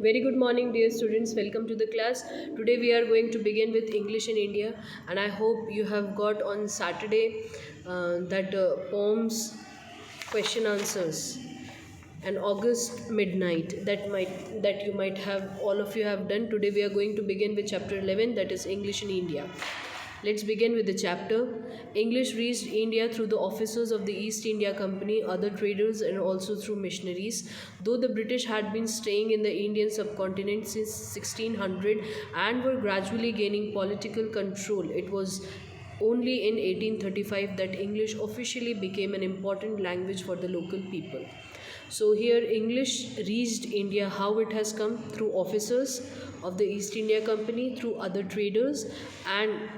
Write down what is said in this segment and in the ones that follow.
Very good morning, dear students. Welcome to the class. Today we are going to begin with English in India, and I hope you have got on Saturday that poems, question answers, and August midnight that you might have all of you have done. Today we are going to begin with chapter 11, that is English in India. Let's begin with the chapter. English reached India through the officers of the East India Company, other traders, and also through missionaries. Though the British had been staying in the Indian subcontinent since 1600 and were gradually gaining political control, it was only in 1835 that English officially became an important language for the local people. So here English reached India. How it has come? Through officers of the East India Company, through other traders, and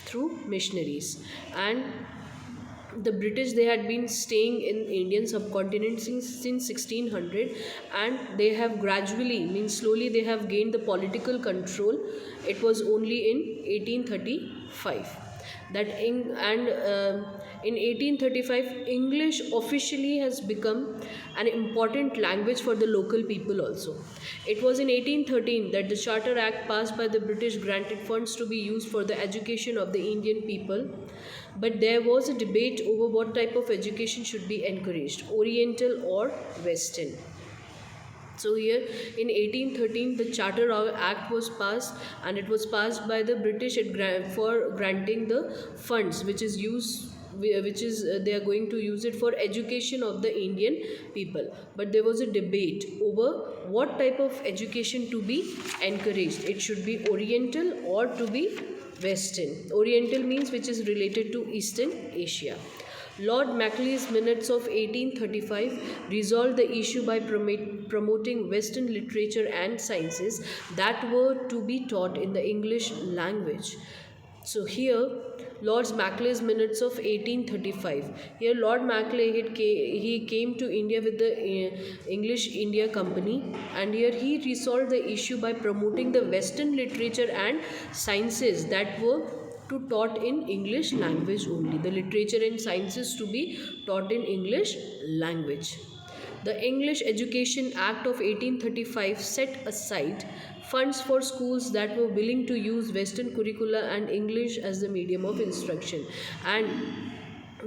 through missionaries. And the British, they had been staying in Indian subcontinent since 1600, and they have gradually, means slowly, they have gained the political control. It was only in 1835 that in 1835 English officially has become an important language for the local people also. It was in 1813 that the Charter Act passed by the British granted funds to be used for the education of the Indian people, but there was a debate over what type of education should be encouraged, Oriental or Western. So here in 1813 the Charter Act was passed, and it was passed by the British for granting the funds which is used, which is they are going to use it for education of the Indian people. But there was a debate over what type of education to be encouraged. It should be Oriental or to be Western. Oriental means which is related to Eastern Asia. Lord Macaulay's minutes of 1835 resolved the issue by promoting Western literature and sciences that were to be taught in the English language. So here, Lord Macaulay's minutes of 1835. Here, Lord Macaulay he came to India with the English India Company, and here he resolved the issue by promoting the Western literature and sciences that were to taught in English language only. The literature and sciences to be taught in English language. The English Education Act of 1835 set aside funds for schools that were willing to use Western curricula and English as the medium of instruction. And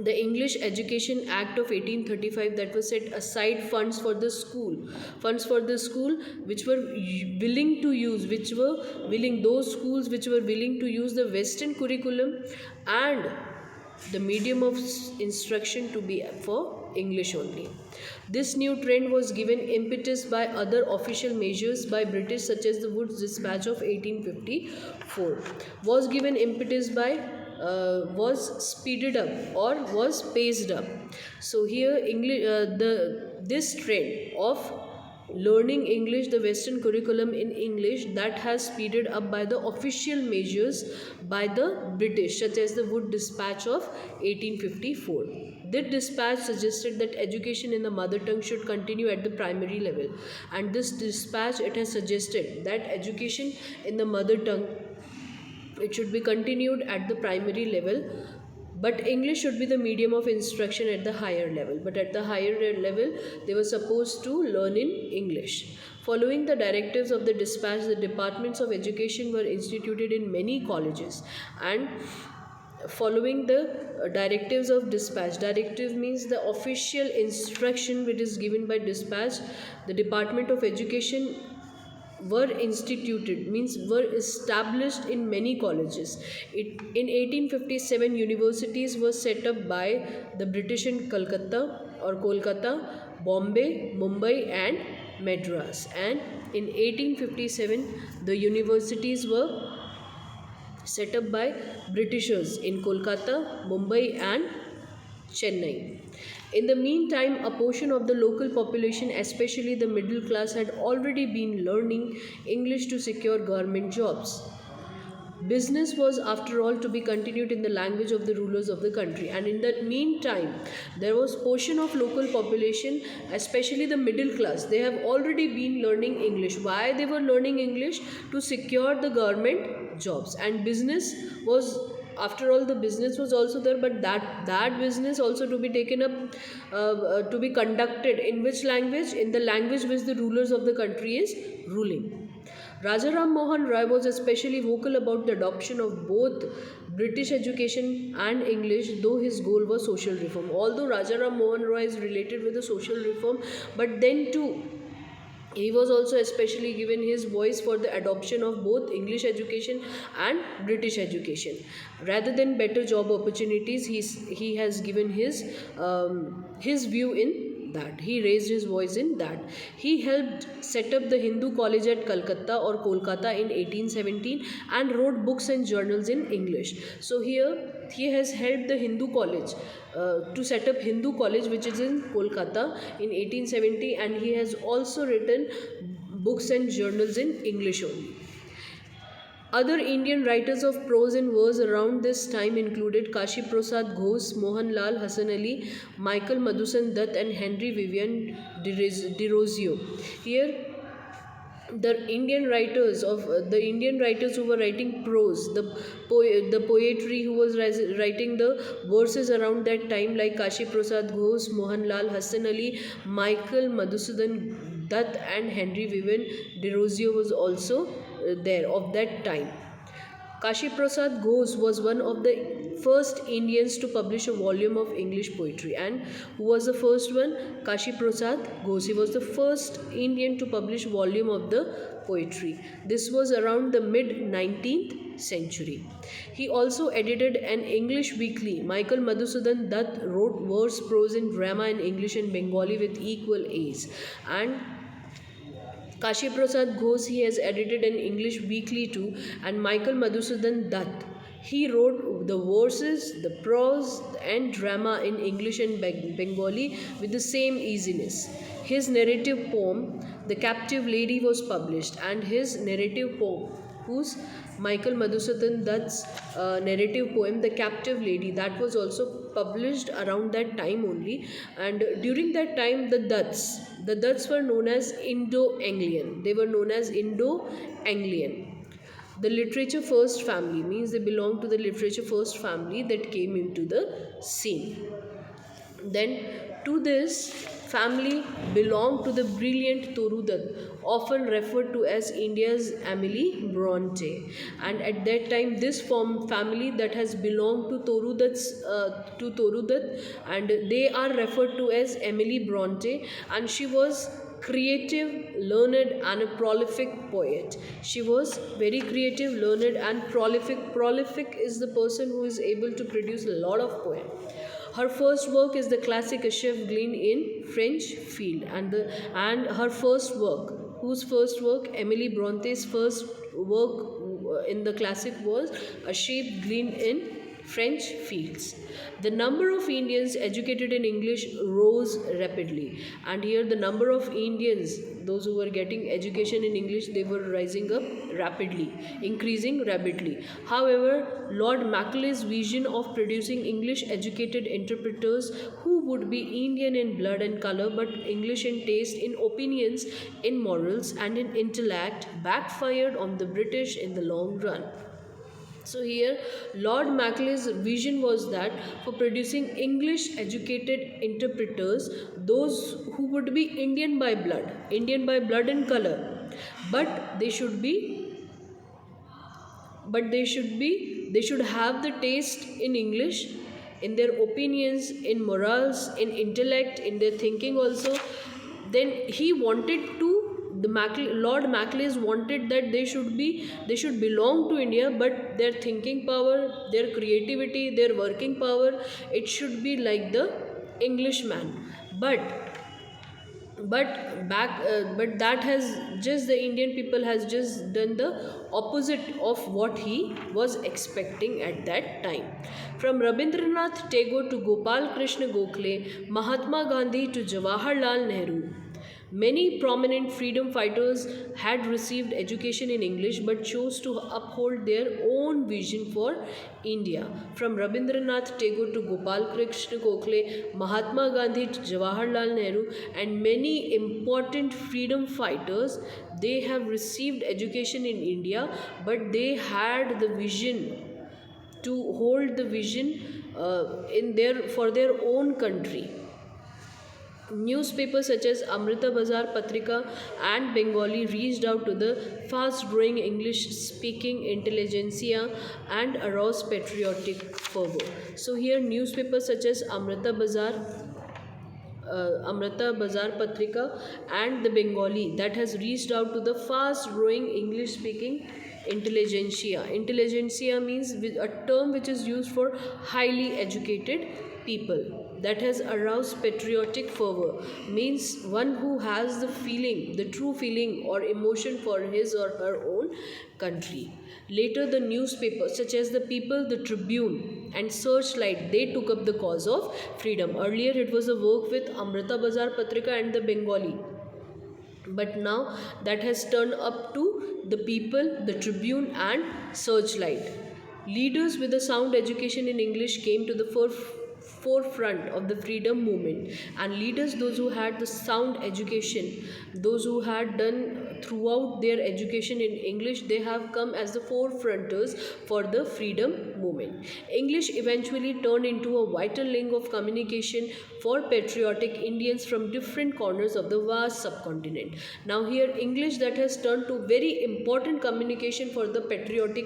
the English Education Act of 1835 that was set aside funds for the school which were willing to use, those schools which were willing to use the Western curriculum and the medium of instruction to be for English only. This new trend was given impetus by other official measures by British, such as the Wood's Dispatch of 1854 was given impetus by was speeded up or was paced up. So here English, this trend of learning English, the Western curriculum in English, that has speeded up by the official measures by the British, such as the Wood Dispatch of 1854. This dispatch suggested that education in the mother tongue should continue at the primary level, and this dispatch, it has suggested that education in the mother tongue, it should be continued at the primary level, but English should be the medium of instruction at the higher level. But at the higher level, they were supposed to learn in English. Following the directives of the dispatch, the departments of education were instituted in many colleges. And following the directives of dispatch, directive means the official instruction which is given by dispatch, the Department of Education were instituted, means were established in many colleges. In 1857 universities were set up by the British in Calcutta or Kolkata, Bombay, Mumbai and Madras. And in 1857 the universities were set up by Britishers in Kolkata, Mumbai and Chennai. In the meantime, a portion of the local population, especially the middle class, had already been learning English to secure government jobs. Business was, after all, to be continued in the language of the rulers of the country. And in that meantime, there was portion of local population, especially the middle class, they have already been learning English. Why they were learning English? To secure the government jobs. And business was after all the business was also there, but that business also to be taken up, to be conducted in which language? In the language which the rulers of the country is ruling. Raja Ram Mohan Roy was especially vocal about the adoption of both British education and English, though his goal was social reform. Although Raja Ram Mohan Roy is related with the social reform, but then too he was also especially given his voice for the adoption of both English education and British education. Rather than better job opportunities, he has given his view in that. He raised his voice in that. He helped set up the Hindu College at Calcutta or Kolkata in 1817 and wrote books and journals in English. So here he has helped the Hindu College to set up Hindu College, which is in Kolkata in 1870, and he has also written books and journals in English only. Other Indian writers of prose and verse around this time included Kashi Prasad Ghosh, Mohan Lal, Hassan Ali, Michael Madhusan Dutt, and Henry Vivian Derozio. Here, the Indian writers who were writing prose, the poetry who was writing the verses around that time, like Kashi Prasad Ghosh, Mohan Lal, Hassan Ali, Michael Madhusudan Dutt, and Henry Vivian Derozio was also there of that time. Kashi Prasad Ghosh was one of the first Indians to publish a volume of English poetry. And who was the first one? Kashi Prasad Ghosh. He was the first Indian to publish volume of the poetry. This was around the mid 19th century. He also edited an English weekly. Michael Madhusudan Dutt wrote verse, prose, and drama in English and Bengali with equal ease. And Kashi Prasad Ghosh, he has edited an English weekly too, and Michael Madhusudan Dutt, he wrote the verses, the prose, and drama in English and Bengali with the same easiness. His narrative poem, The Captive Lady, was published, and his narrative poem, whose Michael Madhusudan Dutt's narrative poem, The Captive Lady, that was also published around that time only. And during that time, the Dutts were known as Indo-Anglian. They were known as Indo-Anglian. The literature first family means they belong to the literature first family that came into the scene. Then to this family belonged to the brilliant Toru Dutt, often referred to as India's Emily Bronte. And at that time, this family that has belonged to Toru Dutt, and they are referred to as Emily Bronte, and she was creative, learned, and a prolific poet. She was very creative, learned, and prolific. Prolific is the person who is able to produce a lot of poems. Her first work is the classic Achève Glin in French Field, and her first work, whose first work, Emily Bronte's first work in the classic was Achève Glin in French Fields. The number of Indians educated in English rose rapidly, and here the number of Indians, those who were getting education in English, they were rising up rapidly, increasing rapidly. However, Lord Macaulay's vision of producing English educated interpreters who would be Indian in blood and color but English in taste, in opinions, in morals, and in intellect backfired on the British in the long run. So here Lord Macaulay's vision was that for producing English educated interpreters, those who would be Indian by blood and color, but they should have the taste in English, in their opinions, in morals, in intellect, in their thinking also. Then he wanted to, Lord Macaulay's wanted that they should belong to India, but their thinking power, their creativity, their working power, it should be like the Englishman. But that has just, the Indian people has just done the opposite of what he was expecting at that time. From Rabindranath Tagore to Gopal Krishna Gokhale, Mahatma Gandhi to Jawaharlal Nehru, many prominent freedom fighters had received education in English but chose to uphold their own vision for India. From Rabindranath Tagore to Gopal Krishna Gokhale, Mahatma Gandhi to Jawaharlal Nehru, and many important freedom fighters, they have received education in India, but they had the vision to hold the vision in their for their own country. Newspapers such as Amrita Bazar Patrika and Bengali reached out to the fast growing English speaking intelligentsia and aroused patriotic fervor. So, here newspapers such as Amrita Bazar Patrika and the Bengali that has reached out to the fast growing English speaking intelligentsia. Intelligentsia means a term which is used for highly educated people. That has aroused patriotic fervor means one who has the feeling, the true feeling or emotion for his or her own country. Later, the newspapers such as the People, the Tribune, and Searchlight they took up the cause of freedom. Earlier, it was a work with Amrita Bazar Patrika and the Bengali, but now that has turned up to the People, the Tribune, and Searchlight. Leaders with a sound education in English came to the forefront of the freedom movement, and leaders, those who had the sound education, those who had done throughout their education in English, they have come as the forefronters for the freedom movement. English eventually turned into a vital link of communication for patriotic Indians from different corners of the vast subcontinent. Now here English that has turned to very important communication for the patriotic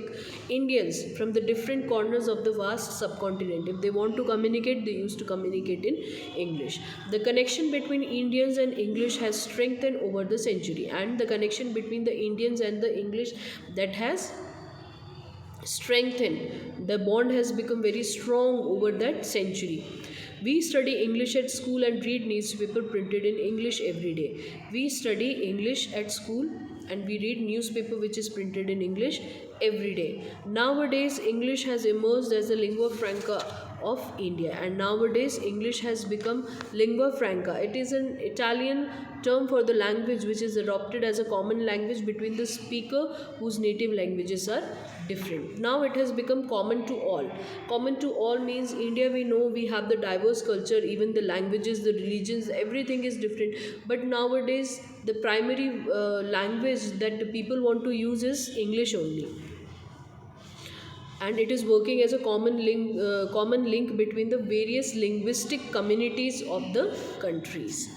Indians from the different corners of the vast subcontinent. If they want to communicate, they used to communicate in English. The connection between Indians and English has strengthened over the century, and the connection between the Indians and the English that has strengthened. The bond has become very strong over that century. We study English at school and read newspaper printed in English every day. We study English at school and we read newspaper which is printed in English every day. Nowadays, English has emerged as the lingua franca of India, and nowadays English has become lingua franca. It is an Italian term for the language which is adopted as a common language between the speaker whose native languages are different. Now it has become common to all. Common to all means India, we know we have the diverse culture, even the languages, the religions, everything is different. But nowadays the primary language that the people want to use is English only, and it is working as a common link between the various linguistic communities of the countries.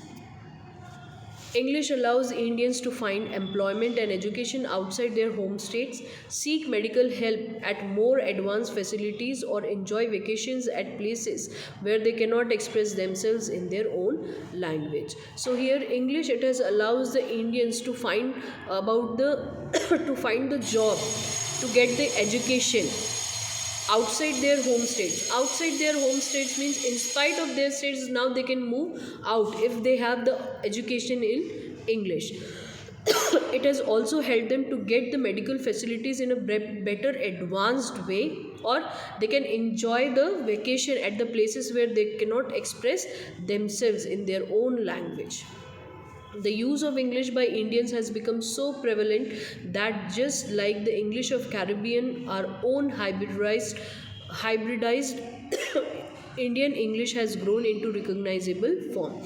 English allows Indians to find employment and education outside their home states, seek medical help at more advanced facilities, or enjoy vacations at places where they cannot express themselves in their own language. So here English, it has allows the Indians to find about the to find the job, to get the education outside their home states. Outside their home states means in spite of their states, now they can move out if they have the education in English. It has also helped them to get the medical facilities in a better advanced way, or they can enjoy the vacation at the places where they cannot express themselves in their own language. The use of English by Indians has become so prevalent that just like the English of Caribbean, our own hybridized Indian English has grown into recognizable form.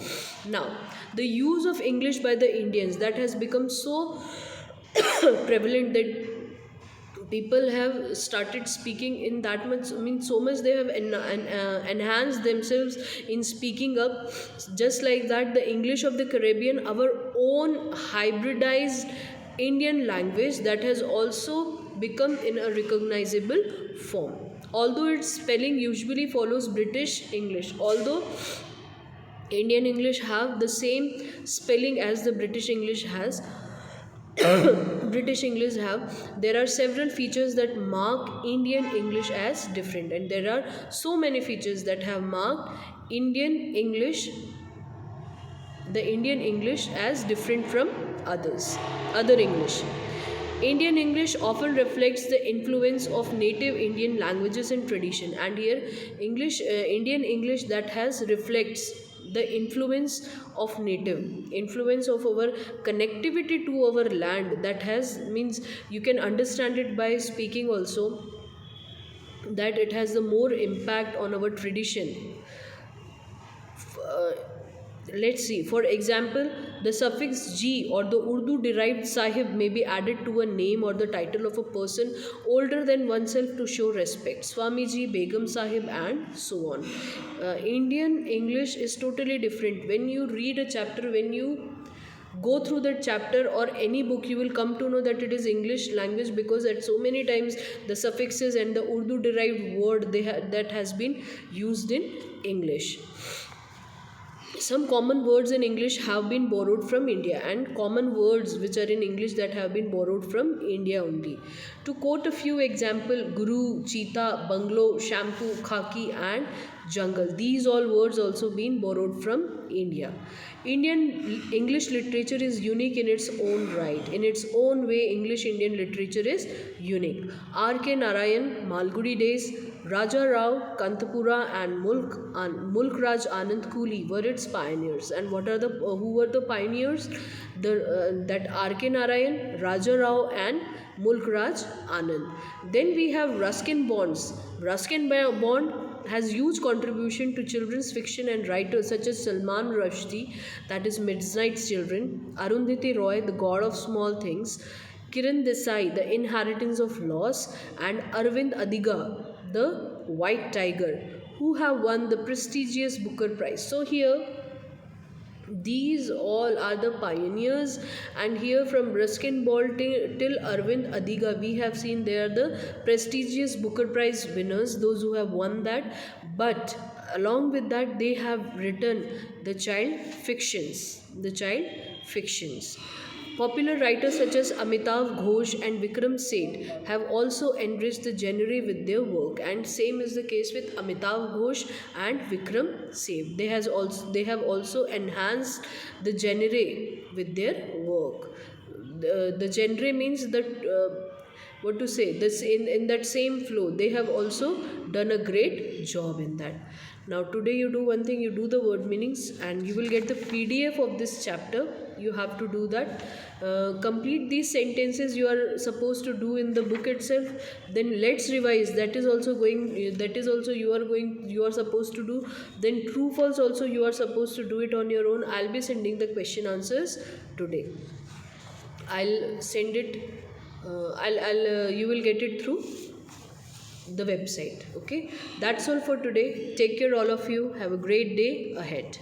Now, the use of English by the Indians that has become so prevalent that people have started speaking in that much, I mean so much they have enhanced themselves in speaking up. Just like that, the English of the Caribbean, our own hybridized Indian language, that has also become in a recognizable form. Although its spelling usually follows British English, although Indian English have the same spelling as the British English has, British English have, there are several features that mark Indian English as different, and there are so many features that have marked Indian English, the Indian English as different from other English. Indian English often reflects the influence of native Indian languages and tradition, and here Indian English that has reflects the influence of our connectivity to our land, that has means you can understand it by speaking also, that it has the more impact on our tradition. Let's see, for example, The suffix ji or the Urdu derived sahib may be added to a name or the title of a person older than oneself to show respect. Swamiji, Begum Sahib, and so on. Indian English is totally different. When you read a chapter, when you go through that chapter or any book, you will come to know that it is English language, because at so many times the suffixes and the Urdu derived word that has been used in English. Some common words in English have been borrowed from India, and common words which are in English that have been borrowed from India only. To quote a few examples: guru, cheetah, bungalow, shampoo, khaki, and jungle. These all words also been borrowed from India. Indian English literature is unique in its own right. In its own way, English Indian literature is unique. R.K. Narayan, Malgudi Days, Raja Rao, Kantapura, and Mulk Raj Anand Cooley were its pioneers. And what are the who were the pioneers? That R.K. Narayan, Raja Rao, and Mulk Raj Anand. Then we have Ruskin Bonds. Ruskin Bond has huge contribution to children's fiction and writers such as Salman Rushdie, that is Midnight's Children, Arundhati Roy, The God of Small Things, Kiran Desai, The Inheritance of Loss, and Arvind Adiga, The White Tiger, who have won the prestigious Booker Prize. So here these all are the pioneers, and here from Ruskin Bond till Arvind Adiga, we have seen they are the prestigious Booker Prize winners, those who have won that. But along with that, they have written the child fictions. Popular writers such as Amitav Ghosh and Vikram Seth have also enriched the genre with their work, and same is the case with Amitav Ghosh and Vikram Seth. They have also enhanced the genre with their work. The genre means that what to say, this in that same flow they have also done a great job in that. Now today you do one thing, you do the word meanings, and you will get the PDF of this chapter. You have to do that. Complete these sentences you are supposed to do in the book itself. Then let's revise. That is also you are supposed to do. Then true false also you are supposed to do it on your own. I'll be sending the question answers today. I'll send it. You will get it through the website. Okay, that's all for today. Take care all of you. Have a great day ahead.